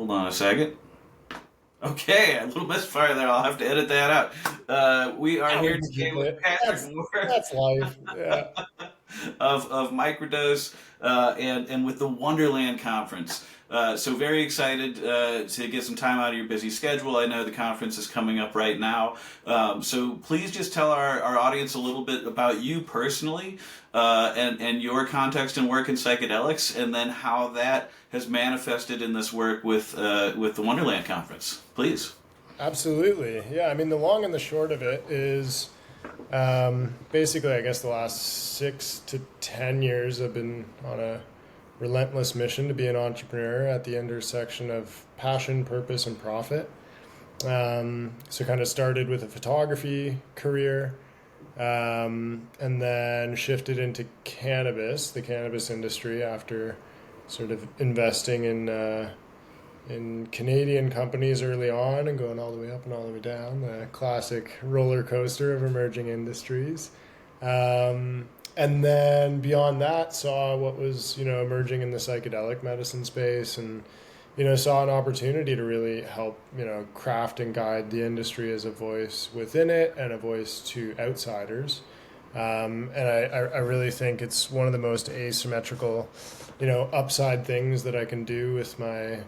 Hold on a second. Okay, a little misfire there. I'll have to edit that out. We are Yeah, we here can today keep with it. Patrick That's Moore that's life. Yeah. of Microdose and with the Wonderland conference. So very excited to get some time out of your busy schedule. I know the conference is coming up right now. So please just tell our audience a little bit about you personally and your context and work in psychedelics, and then how that has manifested in this work with the Wonderland conference. Please. Absolutely. Yeah. I mean, the long and the short of it is basically, I guess the last 6 to 10 years, I've been on a relentless mission to be an entrepreneur at the intersection of passion, purpose, and profit. So kind of started with a photography career, and then shifted into cannabis, the cannabis industry, after sort of investing in Canadian companies early on and going all the way up and all the way down, the classic roller coaster of emerging industries. And then beyond that, saw what was emerging in the psychedelic medicine space, and saw an opportunity to really help craft and guide the industry as a voice within it and a voice to outsiders. And I really think it's one of the most asymmetrical, upside things that I can do with my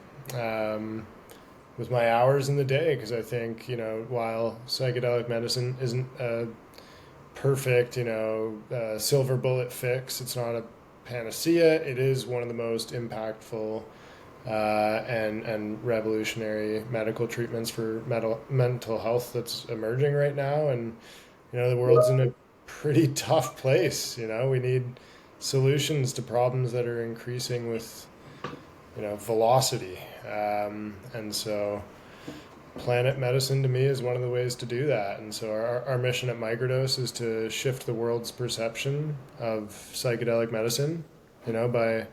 hours in the day, because I think while psychedelic medicine isn't a perfect silver bullet fix, it's not a panacea. It is one of the most impactful and revolutionary medical treatments for mental health that's emerging right now. And the world's in a pretty tough place. We need solutions to problems that are increasing with velocity. And so planet medicine to me is one of the ways to do that. And so our mission at Microdose is to shift the world's perception of psychedelic medicine, by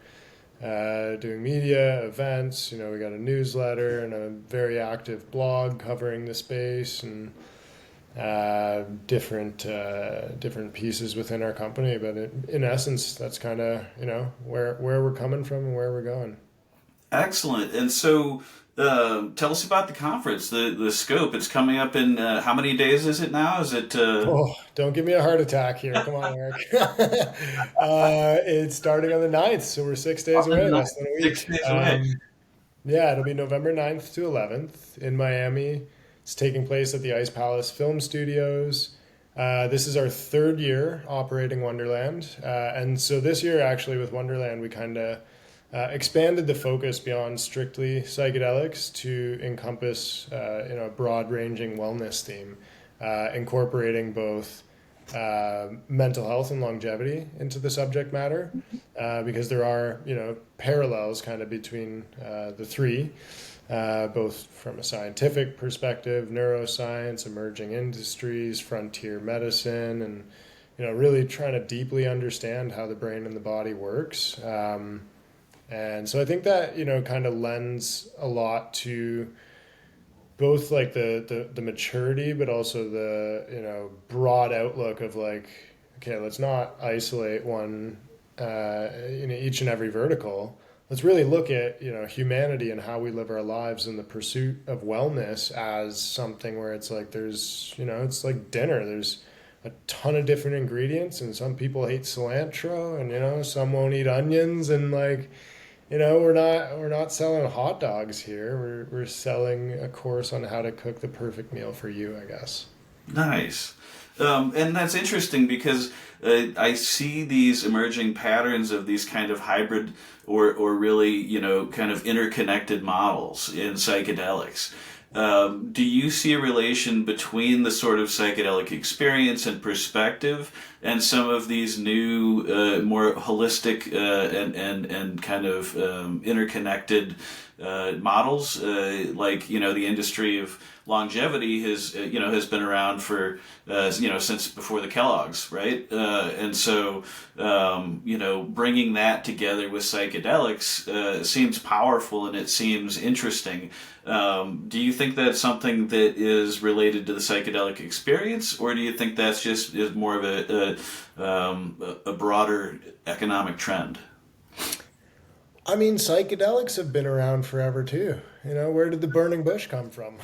doing media, events. We got a newsletter and a very active blog covering the space, and different pieces within our company. But in essence, that's kind of, where we're coming from and where we're going. Excellent. And so, tell us about the conference, the scope. It's coming up in how many days is it now? Is it Oh, don't give me a heart attack here. Come on, Eric. It's starting on the 9th, so we're 6 days on the away, ninth, less than a six week. days away? Yeah, it'll be November 9th to 11th in Miami. It's taking place at the Ice Palace Film Studios. This is our third year operating Wonderland. And so this year, actually, with Wonderland, we kind of expanded the focus beyond strictly psychedelics to encompass a broad-ranging wellness theme, incorporating both mental health and longevity into the subject matter, because there are parallels kind of between the three, both from a scientific perspective, neuroscience, emerging industries, frontier medicine, and really trying to deeply understand how the brain and the body works. And so I think that kind of lends a lot to both like the maturity, but also the broad outlook of like, okay, let's not isolate one each and every vertical. Let's really look at humanity and how we live our lives in the pursuit of wellness as something where it's like there's it's like dinner. There's a ton of different ingredients, and some people hate cilantro, and some won't eat onions, and like we're not selling hot dogs here. We're selling a course on how to cook the perfect meal for you, I guess. Nice. And that's interesting because I see these emerging patterns of these kind of hybrid or really, kind of interconnected models in psychedelics. Do you see a relation between the sort of psychedelic experience and perspective and some of these new, more holistic and kind of interconnected models? Like the industry of longevity has been around for since before the Kellogg's, right? And so bringing that together with psychedelics seems powerful and it seems interesting. Do you think that's something that is related to the psychedelic experience, or do you think that's just is more of a broader economic trend? I mean, psychedelics have been around forever too. You know, where did the burning bush come from?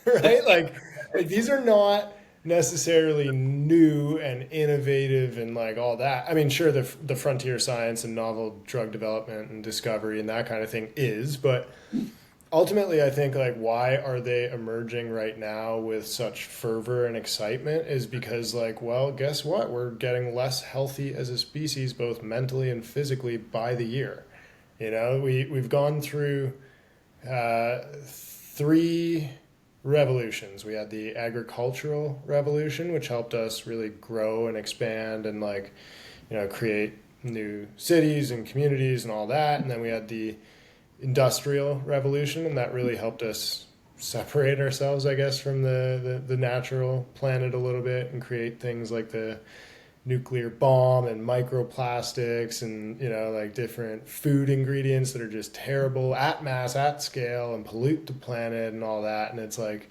Right? Like these are not necessarily new and innovative and like all that. I mean, sure, the frontier science and novel drug development and discovery and that kind of thing is, but ultimately, I think like why are they emerging right now with such fervor and excitement is because like, well, guess what? We're getting less healthy as a species, both mentally and physically, by the year. You know, we've gone through three revolutions. We had the agricultural revolution, which helped us really grow and expand and like, you know, create new cities and communities and all that. And then we had the industrial revolution, and that really helped us separate ourselves, I guess, from the natural planet a little bit and create things like the nuclear bomb and microplastics and, you know, like different food ingredients that are just terrible at mass, at scale, and pollute the planet and all that. And it's like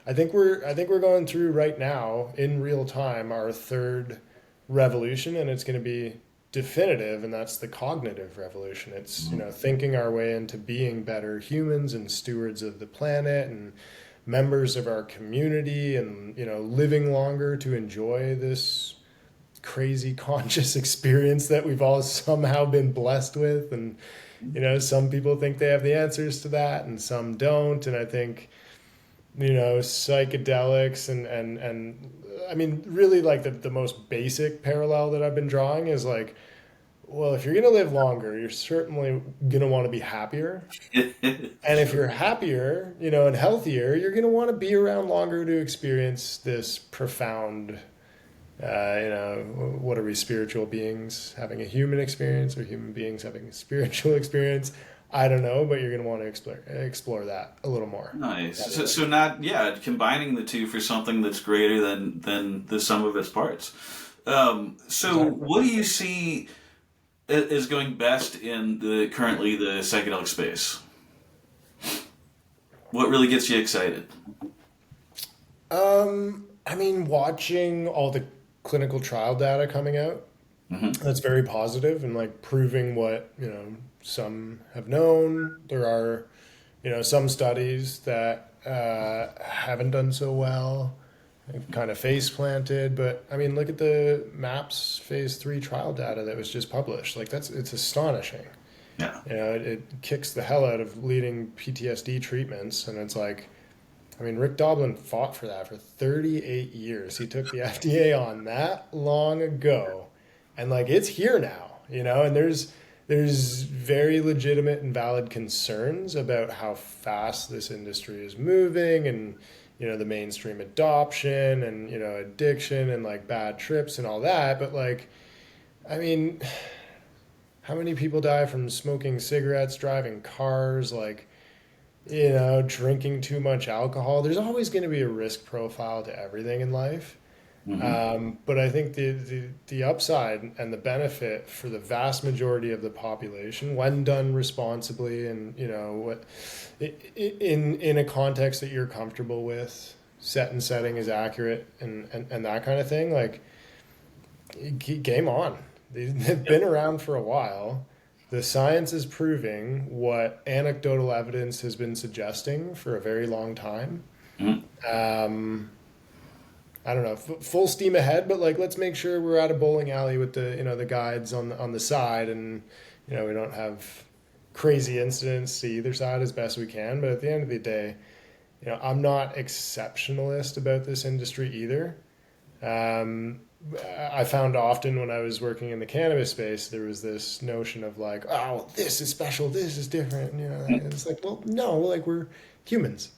I think we're going through right now in real time our third revolution, and it's going to be definitive, and that's the cognitive revolution. It's, you know, thinking our way into being better humans and stewards of the planet and members of our community, and, you know, living longer to enjoy this crazy conscious experience that we've all somehow been blessed with. And, you know, some people think they have the answers to that and some don't. And I think, you know, psychedelics and I mean, really like the most basic parallel that I've been drawing is like, well, if you're going to live longer, you're certainly going to want to be happier. And if you're happier, you know, and healthier, you're going to want to be around longer to experience this profound, you know, what are we, spiritual beings having a human experience or human beings having a spiritual experience? I don't know, but you're going to want to explore that a little more. Nice. So not, yeah, combining the two for something that's greater than the sum of its parts. So Exactly. what do you see is going best in currently the psychedelic space? What really gets you excited? I mean, watching all the clinical trial data coming out, that's very positive and like proving what, you know, some have known. There are, you know, some studies that haven't done so well, kind of face planted. But I mean, look at the MAPS phase 3 trial data that was just published. Like it's astonishing. Yeah. You know, it kicks the hell out of leading PTSD treatments, and it's like, I mean, Rick Doblin fought for that for 38 years. He took the FDA on that long ago, and like it's here now, you know. And there's very legitimate and valid concerns about how fast this industry is moving, and, you know, the mainstream adoption and, you know, addiction and like bad trips and all that. But like, I mean, how many people die from smoking cigarettes, driving cars, like, you know, drinking too much alcohol? There's always going to be a risk profile to everything in life. Hmm. But I think the upside and the benefit for the vast majority of the population, when done responsibly, and, you know, what in a context that you're comfortable with, set and setting is accurate, and that kind of thing, like, game on. They've been around for a while. The science is proving what anecdotal evidence has been suggesting for a very long time. Um, I don't know, full steam ahead, but like, let's make sure we're at a bowling alley with the, you know, the guides on the side, and, you know, we don't have crazy incidents to either side as best we can. But at the end of the day, you know, I'm not exceptionalist about this industry either. Um, I found often when I was working in the cannabis space, there was this notion of like, oh, this is special, this is different. You know, and it's like, well, no, like we're humans.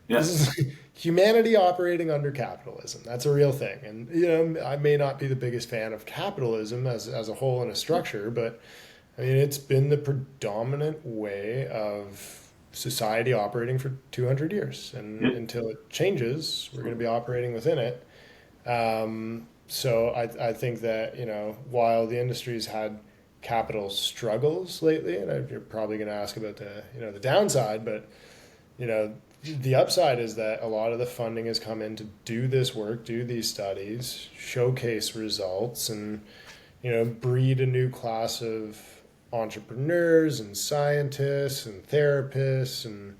Yeah. This is humanity operating under capitalism. That's a real thing. And, you know, I may not be the biggest fan of capitalism as a whole and a structure, but I mean, it's been the predominant way of society operating for 200 years. And Yep. until it changes, we're going to be operating within it. So I think that, you know, while the industry's had capital struggles lately, and you're probably going to ask about the, you know, the downside, but, you know, the upside is that a lot of the funding has come in to do this work, do these studies, showcase results, and, you know, breed a new class of entrepreneurs and scientists and therapists and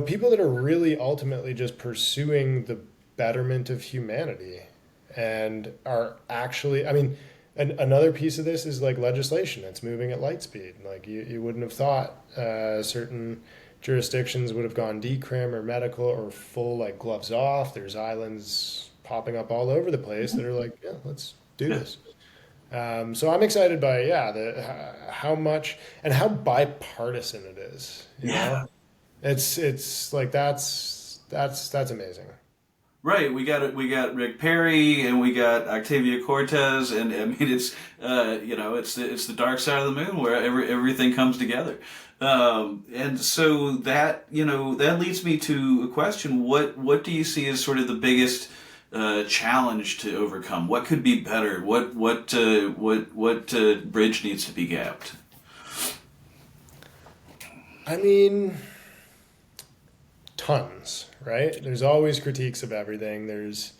people that are really ultimately just pursuing the betterment of humanity and are actually, I mean, another piece of this is like legislation that's moving at light speed. Like you wouldn't have thought certain jurisdictions would have gone decrim or medical or full like gloves off. There's islands popping up all over the place that are like, yeah, let's do Yeah. this. So I'm excited by how much and how bipartisan it is. Yeah. It's like that's amazing. Right, we got Rick Perry and we got Octavia Cortez, and I mean it's it's the dark side of the moon where everything comes together, and so that that leads me to a question: what do you see as sort of the biggest challenge to overcome? What could be better? What bridge needs to be gapped? I mean, tons, right? There's always critiques of everything. There's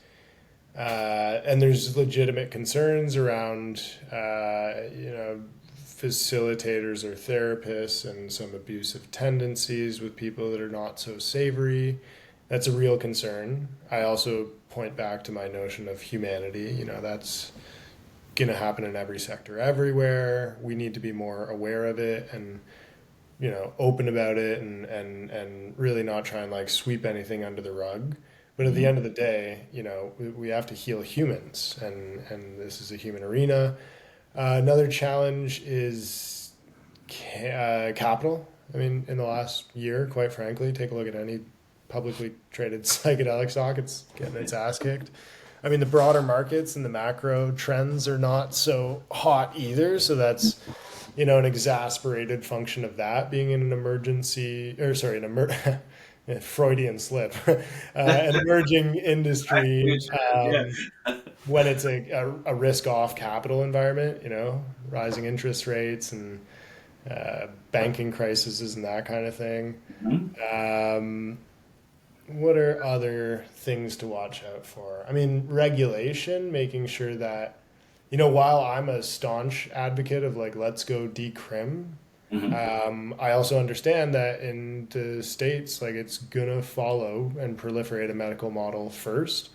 legitimate concerns around facilitators or therapists and some abusive tendencies with people that are not so savory. That's a real concern. I also point back to my notion of humanity. That's going to happen in every sector everywhere. We need to be more aware of it and open about it and really not try and like sweep anything under the rug. But at the end of the day, we have to heal humans, and this is a human arena. Another challenge is capital. I mean, in the last year, quite frankly, take a look at any publicly traded psychedelic stock, it's getting its ass kicked. I mean, the broader markets and the macro trends are not so hot either. So that's, an exasperated function of that being in an emergency, or sorry, Freudian slip, an emerging industry Yeah. when it's a risk-off capital environment, rising interest rates and banking crises and that kind of thing. What are other things to watch out for? I mean, regulation, making sure that, while I'm a staunch advocate of like, let's go decrim, I also understand that in the States, like it's gonna follow and proliferate a medical model first.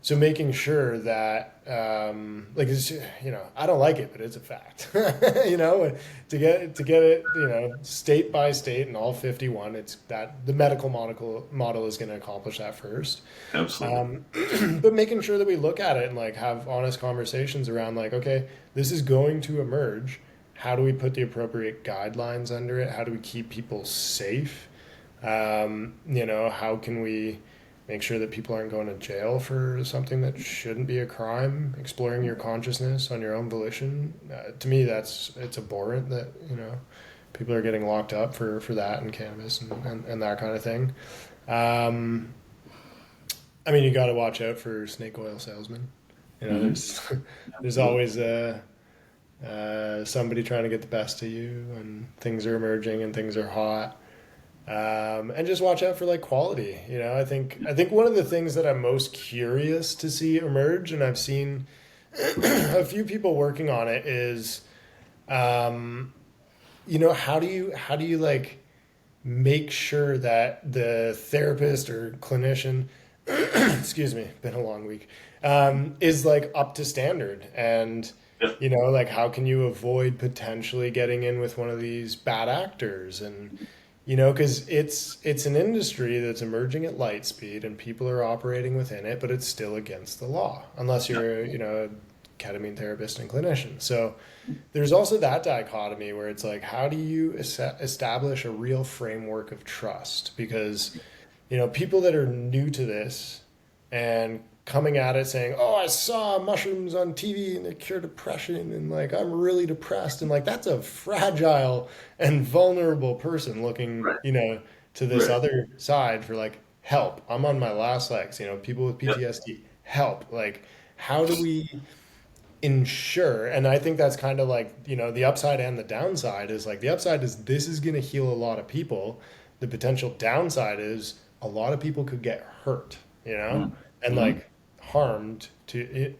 So making sure that, like, it's, I don't like it, but it's a fact. To get it, state by state in all 51, it's that the medical model is going to accomplish that first. Absolutely. But making sure that we look at it and like have honest conversations around like, okay, this is going to emerge. How do we put the appropriate guidelines under it? How do we keep people safe? How can we make sure that people aren't going to jail for something that shouldn't be a crime? Exploring your consciousness on your own volition. To me, it's abhorrent that people are getting locked up for that and cannabis and that kind of thing. I mean, you got to watch out for snake oil salesmen. There's always somebody trying to get the best of you, and things are emerging and things are hot. And just watch out for like quality. I think one of the things that I'm most curious to see emerge, and I've seen a few people working on it, is, how do you like make sure that the therapist or clinician, excuse me, been a long week, is like up to standard, and like how can you avoid potentially getting in with one of these bad actors, and because it's an industry that's emerging at light speed and people are operating within it, but it's still against the law unless you're a ketamine therapist and clinician. So there's also that dichotomy where it's like, how do you establish a real framework of trust? Because people that are new to this and coming at it saying, oh, I saw mushrooms on TV and they cure depression, and like I'm really depressed, and like that's a fragile and vulnerable person looking Right. to this Right. other side for like help. I'm on my last legs. People with PTSD, help. Like, how do we ensure? And I think that's kind of like the upside and the downside is like, the upside is this is going to heal a lot of people. The potential downside is a lot of people could get hurt, and like harmed to,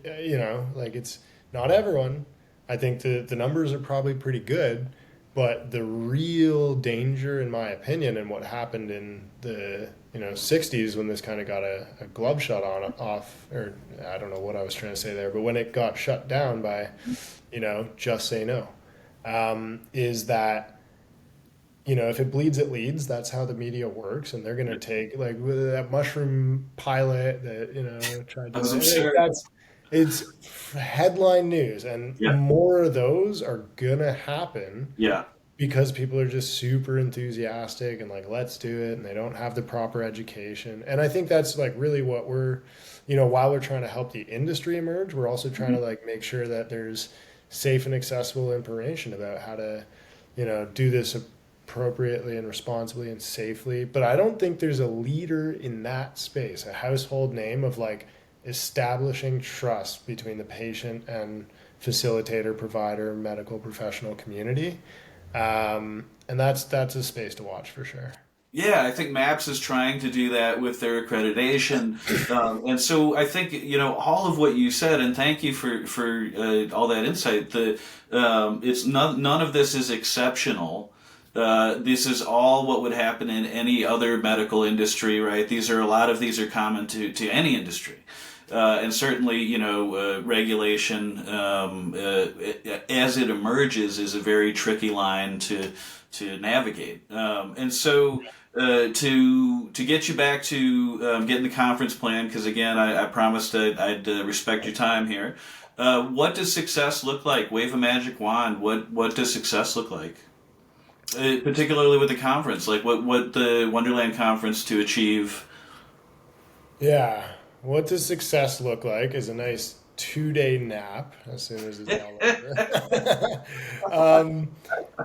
like it's not everyone. I think the numbers are probably pretty good, But the real danger, in my opinion, and what happened in the 60s when this kind of got a glove shot off, or I don't know what I was trying to say there, but when it got shut down by, just say no, is that, if it bleeds, it leads. That's how the media works, and they're going to take like with that mushroom pilot that tried to. I'm sure. It's headline news, and Yeah. more of those are gonna happen Yeah. because people are just super enthusiastic and like, let's do it, and they don't have the proper education. And I think that's like really what we're, while we're trying to help the industry emerge, we're also trying to like make sure that there's safe and accessible information about how to, do this appropriately and responsibly and safely. But I don't think there's a leader in that space, a household name of like establishing trust between the patient and facilitator, provider, medical professional community. And that's a space to watch for sure. Yeah, I think MAPS is trying to do that with their accreditation, and so I think all of what you said, and thank you for all that insight. It's none of this is exceptional. This is all what would happen in any other medical industry, right? A lot of these are common to any industry. And certainly, regulation as it emerges is a very tricky line to navigate. And so to get you back to getting the conference plan, because again, I promised I'd respect your time here. What does success look like? Wave a magic wand. What does success look like? Particularly with the conference, like what the Wonderland conference to achieve. Yeah. What does success look like is a nice 2-day nap as soon as it's all over.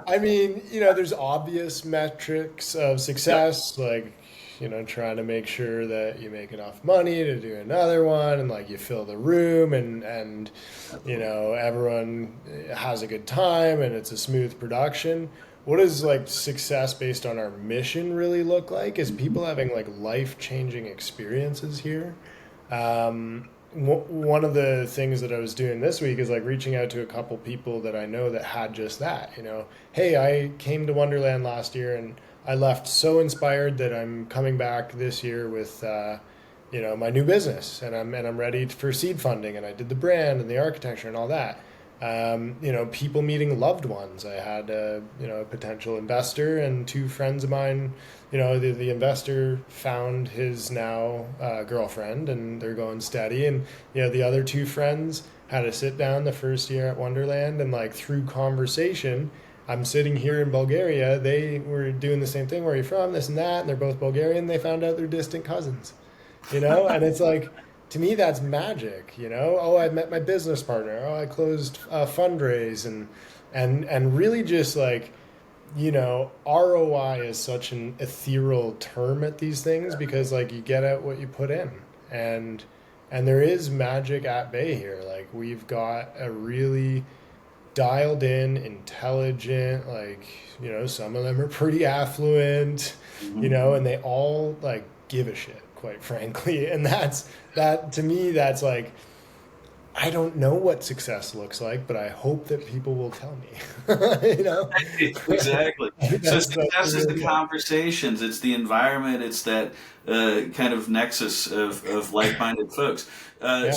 I mean, there's obvious metrics of success, like, trying to make sure that you make enough money to do another one, and like you fill the room, and everyone has a good time and it's a smooth production. What does like success based on our mission really look like is people having like life-changing experiences here. One of the things that I was doing this week is like reaching out to a couple people that I know that had just that, hey, I came to Wonderland last year and I left so inspired that I'm coming back this year with, my new business, and I'm ready for seed funding, and I did the brand and the architecture and all that. People meeting loved ones. I had a potential investor and 2 friends of mine. The investor found his now girlfriend, and they're going steady. And the other 2 friends had a sit down the first year at Wonderland, and like through conversation, I'm sitting here in Bulgaria. They were doing the same thing. Where are you from? This and that. And they're both Bulgarian. They found out they're distant cousins. And it's like, to me, that's magic, Oh, I met my business partner. Oh, I closed a fundraise, and really just like, ROI is such an ethereal term at these things because like you get out what you put in, and there is magic at bay here. Like we've got a really dialed in, intelligent, like, some of them are pretty affluent, and they all like give a shit, quite frankly. And that to me, that's like, I don't know what success looks like, but I hope that people will tell me. Exactly. So success is the conversations, it's the environment, it's that kind of nexus of like-minded folks.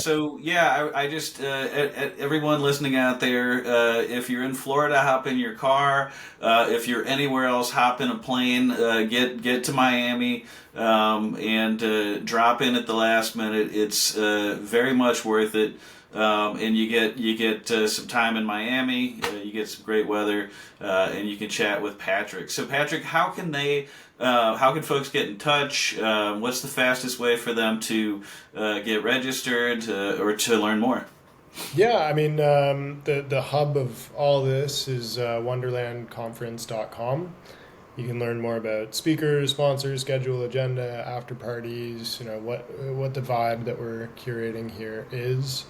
So yeah, I just everyone listening out there, if you're in Florida, hop in your car. If you're anywhere else, hop in a plane. Get to Miami and drop in at the last minute. It's very much worth it. And you get some time in Miami. You get some great weather, and you can chat with Patrick. So Patrick, how can folks get in touch? What's the fastest way for them to get registered or to learn more? Yeah, I mean, the hub of all this is wonderlandconference.com. You can learn more about speakers, sponsors, schedule, agenda, after parties, what the vibe that we're curating here is.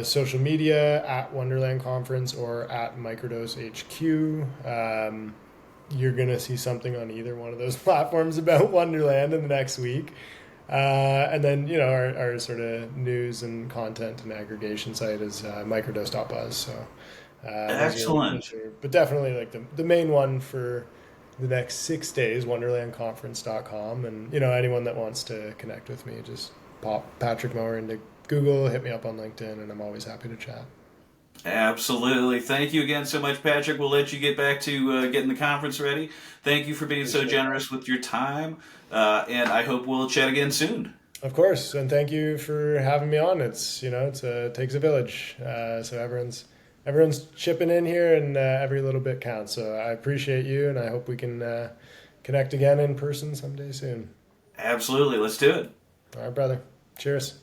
Social media at Wonderland Conference or at Microdose HQ. You're going to see something on either one of those platforms about Wonderland in the next week. And then, our sort of news and content and aggregation site is Microdose.buzz. So Excellent. But definitely like the main one for the next 6 days, wonderlandconference.com. And, anyone that wants to connect with me, just pop Patrick Moher into Google, hit me up on LinkedIn, and I'm always happy to chat. Absolutely. Thank you again so much, Patrick. We'll let you get back to getting the conference ready. Thank you for being so generous with your time, and I hope we'll chat again soon. Of course, and thank you for having me on. It takes a village, so everyone's chipping in here, and every little bit counts. So I appreciate you, and I hope we can connect again in person someday soon. Absolutely. Let's do it. All right, brother. Cheers.